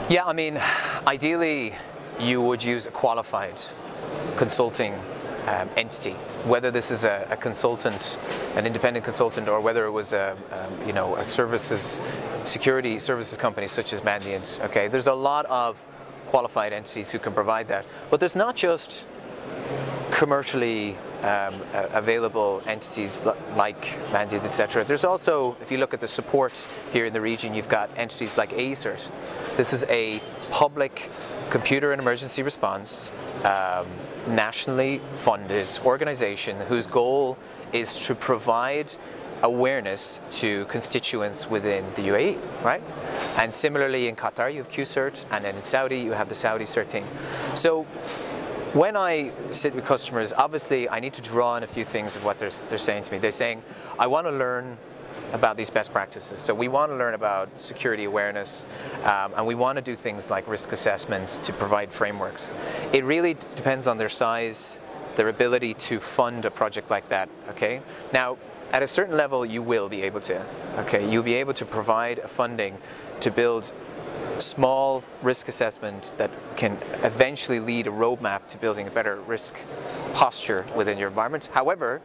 Yeah, I mean, ideally you would use a qualified consulting entity, whether this is a consultant, an independent consultant, or whether it was a security services company such as Mandiant. Okay, there's a lot of qualified entities who can provide that, but there's not just commercially available entities like Mandiant, etc. There's also, if you look at the support here in the region, you've got entities like ACERT. This is a public computer and emergency response nationally funded organization whose goal is to provide awareness to constituents within the UAE, right? And similarly in Qatar you have QCERT, and then in Saudi you have the Saudi CERT team. So when I sit with customers, obviously I need to draw on a few things of what they're saying to me. They're saying, I want to learn about these best practices. So we want to learn about security awareness, and we want to do things like risk assessments to provide frameworks. It really depends on their size, their ability to fund a project like that, okay? Now, at a certain level you will be able to, okay? You'll be able to provide a funding to build small risk assessment that can eventually lead a roadmap to building a better risk posture within your environment. However,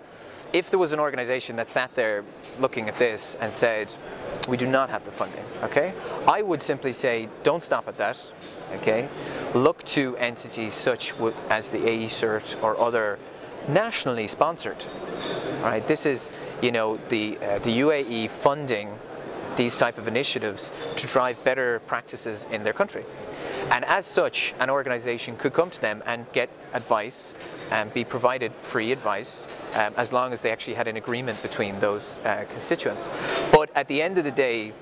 if there was an organization that sat there looking at this and said, we do not have the funding, okay? I would simply say, don't stop at that, okay? Look to entities such as the AECERT or other nationally sponsored, right? This is, you know, the UAE funding these type of initiatives to drive better practices in their country. And as such, an organization could come to them and get advice and be provided free advice as long as they actually had an agreement between those constituents. But at the end of the day,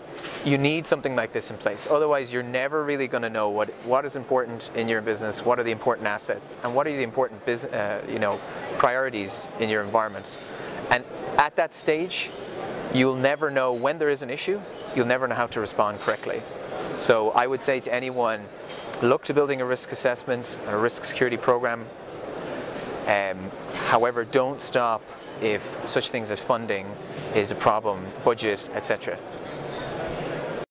you need something like this in place. Otherwise, you're never really going to know what is important in your business, what are the important assets, and what are the important priorities in your environment. And at that stage, you'll never know when there is an issue, you'll never know how to respond correctly. So I would say to anyone, look to building a risk assessment and a risk security program. However, don't stop if such things as funding is a problem, budget, etc.